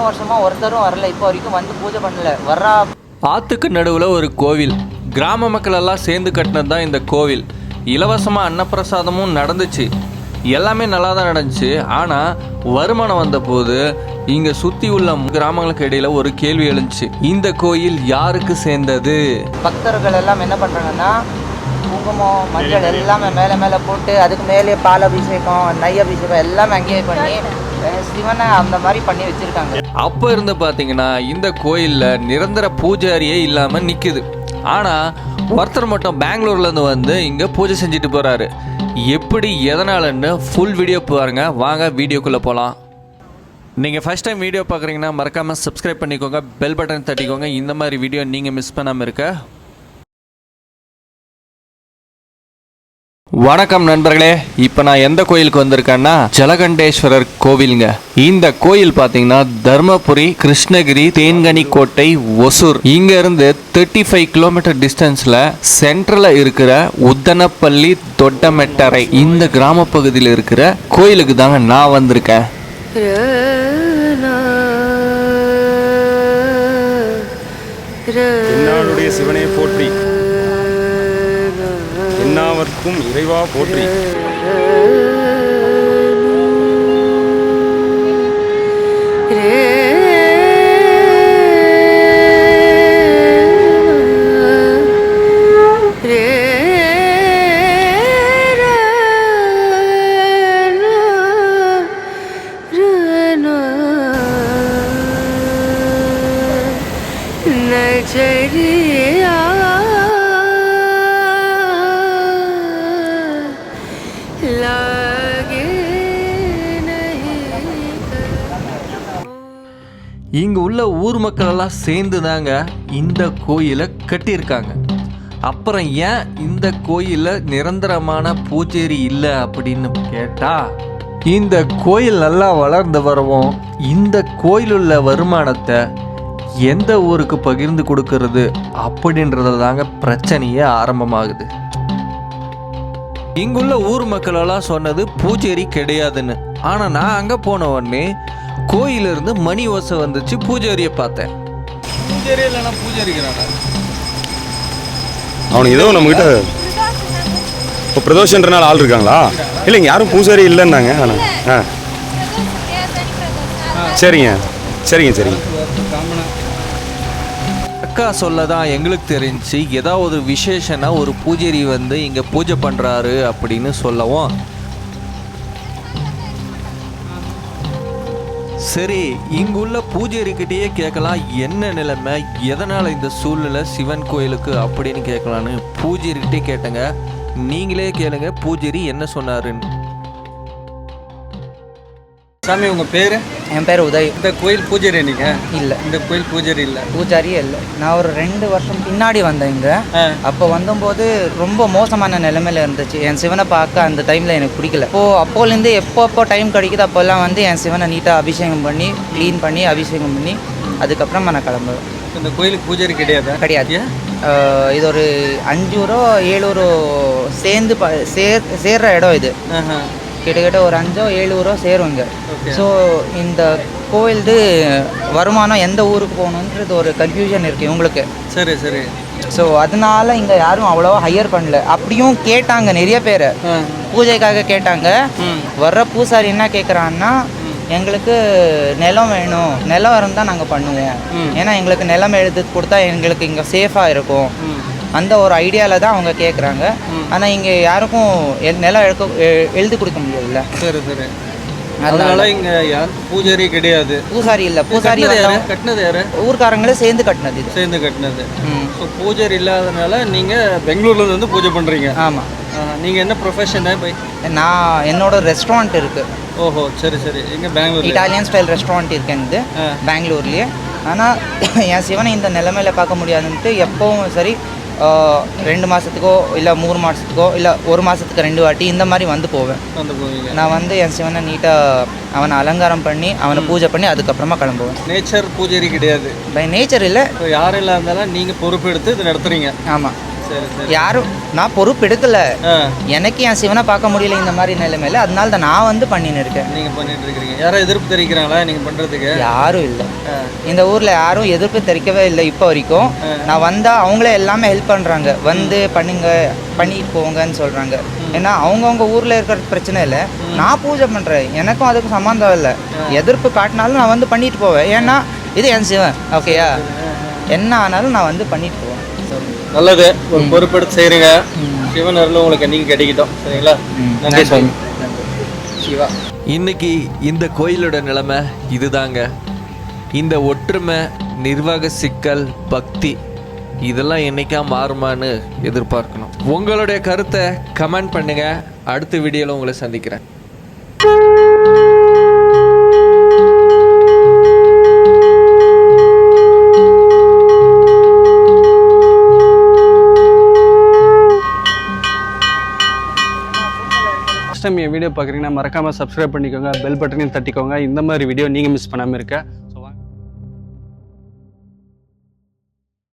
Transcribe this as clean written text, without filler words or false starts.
வருஷமாக ஒருத்தரும் வரல, இப்போ வரைக்கும் வந்து பூஜை பண்ணல. வர்றா ஆற்றுக்கு நடுவில் ஒரு கோவில், கிராம மக்கள் எல்லாம் சேர்ந்து கட்டினது தான் இந்த கோவில். இலவசமாக அன்னப்பிரசாதமும் நடந்துச்சு, எல்லாமே நல்லா தான் நடந்துச்சு. ஆனால் வருமானம் வந்தபோது இங்கே சுற்றி உள்ள கிராமங்களுக்கு இடையில் ஒரு கேள்வி எழுந்துச்சு, இந்த கோயில் யாருக்கு சேர்ந்தது? பக்தர்கள் எல்லாம் என்ன பண்ணுறாங்கன்னா, குங்குமம் மஞ்சள் எல்லாமே மேலே மேலே போட்டு அதுக்கு மேலே பால் அபிஷேகம் நெய் அபிஷேகம் எல்லாமே அங்கேயே பண்ணி சிவனை அந்த மாதிரி பண்ணி வச்சுருக்காங்க. அப்போ இருந்து பார்த்தீங்கன்னா இந்த கோயிலில் நிரந்தர பூஜாரியே இல்லாமல் நிற்குது. ஆனால் ஒருத்தர் மட்டும் பெங்களூர்லேருந்து வந்து இங்கே பூஜை செஞ்சுட்டு போகிறாரு. எப்படி எதனாலன்னு ஃபுல் வீடியோ பாருங்க. வாங்க வீடியோக்குள்ளே போகலாம். நீங்கள் ஃபஸ்ட் டைம் வீடியோ பார்க்குறீங்கன்னா மறக்காமல் சப்ஸ்கிரைப் பண்ணிக்கோங்க, பெல் பட்டன் தட்டிக்கோங்க. இந்த மாதிரி வீடியோ நீங்கள் மிஸ் பண்ணாமல் இருக்க. வணக்கம் நண்பர்களே, இப்போ நான் எந்த கோயிலுக்கு வந்திருக்கேன்னா ஜலகண்டேஸ்வரர் கோவிலுங்க. இந்த கோயில் பார்த்தீங்கன்னா தர்மபுரி, கிருஷ்ணகிரி, தேன்கனிக்கோட்டை, ஒசூர் இங்க இருந்து 35 கிலோமீட்டர் டிஸ்டன்ஸ்ல சென்ட்ரல இருக்கிற உத்தனப்பள்ளி தொட்டமெட்டரை இந்த கிராம பகுதியில் இருக்கிற கோயிலுக்கு தாங்க நான் வந்திருக்கேன். சிவனே போற்றி, எல்லாவர்க்கும் இறைவா போற்றி. இங்கே உள்ள ஊர் மக்கள் எல்லாம் சேர்ந்து தாங்க இந்த கோயிலை கட்டியிருக்காங்க. அப்புறம் ஏன் இந்த கோயிலில் நிரந்தரமான பூஜேரி இல்லை அப்படின்னு கேட்டால், இந்த கோயில் நல்லா வளர்ந்து வரவும் இந்த கோயில் உள்ள வருமானத்தை எந்த ஊருக்கு பகிர்ந்து கொடுக்கறது அப்படின்றது தாங்க பிரச்சனையே ஆரம்பமாகுது. இங்குள்ள ஊர் மக்களெல்லாம் சொன்னது பூஜேரி கிடையாதுன்னு. ஆனால் நான் அங்கே போன உடனே கோயிலிருந்து மணி ஓசை வந்துச்சு, பூஜாரியை பார்த்தேன். பூஜாரி இல்லைன்னா பூஜாரிக்கிறாங்க. அவனுக்கு ஏதோ நம்மகிட்ட இப்போ பிரதோஷன்றனால ஆள் இருக்காங்களா? இல்லைங்க, யாரும் பூஜாரி இல்லைன்னாங்க. ஆனால் சரிங்க சரிங்க சரிங்க. அக்கா சொல்லதான் எங்களுக்கு தெரிஞ்சு ஏதாவது விசேஷனா ஒரு பூஜாரி வந்து இங்கே பூஜை பண்ணுறாரு அப்படின்னு சொல்லவும், சரி இங்குள்ள பூஜாரிக்கிட்டேயே கேட்கலாம் என்ன நிலைமை, எதனால் இந்த சூழ்நிலை சிவன் கோயிலுக்கு அப்படின்னு கேட்கலான்னு பூஜாரிக்கிட்டே கேட்டேங்க. நீங்களே கேளுங்க பூஜாரி என்ன சொன்னாருன்னு. சாமி, உங்கள் பேர்? என் பேர் உதய். இந்த கோயில் பூஜாரி நீங்கள்? இல்லை, இந்த கோயில் பூஜாரி இல்லை. பூஜாரியே இல்லை. நான் ஒரு 2 வருஷம் பின்னாடி வந்தேன் இங்கே. அப்போ வந்தபோது ரொம்ப மோசமான நிலைமையில இருந்துச்சு. என் சிவனை பார்க்க அந்த டைமில் எனக்கு பிடிக்கல. அப்போலேருந்து எப்போ டைம் கிடைக்குது அப்போல்லாம் வந்து என் சிவனை நீட்டாக அபிஷேகம் பண்ணி க்ளீன் பண்ணி அபிஷேகம் பண்ணி அதுக்கப்புறமா நான் கிளம்புவேன். இந்த கோயிலுக்கு பூஜாரி கிடையாது. இது ஒரு 5 ஊரோ 7 ஊரோ சேர்ந்து சேர்ற இடம் இது. கிட்டத்தட்ட ஒரு 5 7 ஊரோ சேருங்க. ஸோ இந்த கோயில்து வருமானம் எந்த ஊருக்கு போகணுன்றது ஒரு கன்ஃபியூஷன் இருக்குது இவங்களுக்கு. சரி சரி. ஸோ அதனால இங்கே யாரும் அவ்வளோவா ஹையர் பண்ணல. அப்படியும் கேட்டாங்க, நிறைய பேர் பூஜைக்காக கேட்டாங்க. வர்ற பூசாரி என்ன கேட்குறான்னா, எங்களுக்கு நிலம் வேணும், நிலம் இருந்தால் நாங்கள் பண்ணுவோம், ஏன்னா எங்களுக்கு நிலம் எழுதி கொடுத்தா எங்களுக்கு இங்கே சேஃபாக இருக்கும், அந்த ஒரு ஐடியாவில் தான் அவங்க கேட்குறாங்க. ஆனால் இங்கே யாருக்கும் நிலம் எழுதி கொடுக்க முடியாதுல்ல. சரி சரி. அதனால இங்கே யாரும் பூஜாரி கிடையாது. பூசாரி இல்லை. பூசாரி கட்டினது யாரு? ஊர்க்காரங்களே சேர்ந்து கட்டினது. இது சேர்ந்து கட்டினது. ஸோ பூஜாரி இல்லாதனால நீங்கள் பெங்களூர்லேருந்து வந்து பூஜை பண்ணுறீங்க? ஆமாம். நீங்கள் என்ன ப்ரொஃபஷனு? நான் என்னோட ரெஸ்டாரண்ட் இருக்குது. ஓஹோ, சரி சரி. எங்கே? பெங்களூர். இட்டாலியன் ஸ்டைல் ரெஸ்டாரண்ட் இருக்குன்னு பெங்களூர்லேயே. ஆனால் என் சிவனை இந்த நிலைமையில் பார்க்க முடியாதுன்ட்டு எப்போவும் சரி 2 மாதத்துக்கோ இல்லை 3 மாதத்துக்கோ இல்லை 1 மாதத்துக்கு 2 வாட்டி இந்த மாதிரி வந்து போவேன். நான் வந்து என் சிவனை நீட்டாக அவனை அலங்காரம் பண்ணி அவனை பூஜை பண்ணி அதுக்கப்புறமா கிளம்புவேன். நேச்சர் பூஜாரி கிடையாது. பை நேச்சர் இல்லை. யாரும் இல்லாததால நீங்கள் பொறுப்பெடுத்து இதை நடத்துகிறீங்க? ஆமாம். சரி சரி. யாரும் நான் பொறுப்பு எடுக்கல. ஆ, எனக்கு என் சிவனை பார்க்க முடியல இந்த மாதிரி நிலைமையில, அதனால தான் நான் வந்து பண்ணின்னு இருக்கேன். நீங்க பண்ணிட்டு இருக்கிறீங்க. யாரும் எதிர்ப்பு தெரிவிக்கிறாங்களா நீங்க பண்றதுக்கு? யாரும் இல்லை, ஆ, இந்த ஊரில் யாரும் எதிர்ப்பு தெரிவிக்கவே இல்லை இப்போ வரைக்கும். நான் வந்தால் அவங்களே எல்லாமே ஹெல்ப் பண்ணுறாங்க, வந்து பண்ணுங்க பண்ணிட்டு போங்கன்னு சொல்கிறாங்க. ஏன்னா அவங்கவுங்க ஊரில் இருக்கிற பிரச்சனை இல்லை, நான் பூஜை பண்ணுறேன், எனக்கும் அதுக்கும் சம்மந்தம் இல்லை. எதிர்ப்பு காட்டினாலும் நான் வந்து பண்ணிட்டு போவேன், ஏன்னா இது என் சிவன். ஓகேயா, என்ன ஆனாலும் நான் வந்து பண்ணிட்டு போவேன். நல்லது. ஒரு பொறுப்பெடுத்து செய்கிறீங்க. சிவன் அருள் உங்களுக்கு என்னைக்கு கிடைக்கட்டும். சரிங்களா? நன்றி சுவாமி. சிவா. இன்னைக்கு இந்த கோயிலோட நிலைமை இதுதாங்க. இந்த ஒற்றுமை, நிர்வாக சிக்கல், பக்தி இதெல்லாம் என்னைக்கா மாறுமான்னு எதிர்பார்க்கணும். உங்களுடைய கருத்தை கமெண்ட் பண்ணுங்க. அடுத்த வீடியோவில் உங்களை சந்திக்கிறேன். ஃபஸ்ட் டைம் என் வீடியோ பார்க்குறீங்கன்னா மறக்காமல் சப்ஸ்கிரைப் பண்ணிக்கோங்க, பெல் பட்டனையும் தட்டிக்கோங்க. இந்த மாதிரி வீடியோ நீங்கள் மிஸ் பண்ணாமல் இருக்க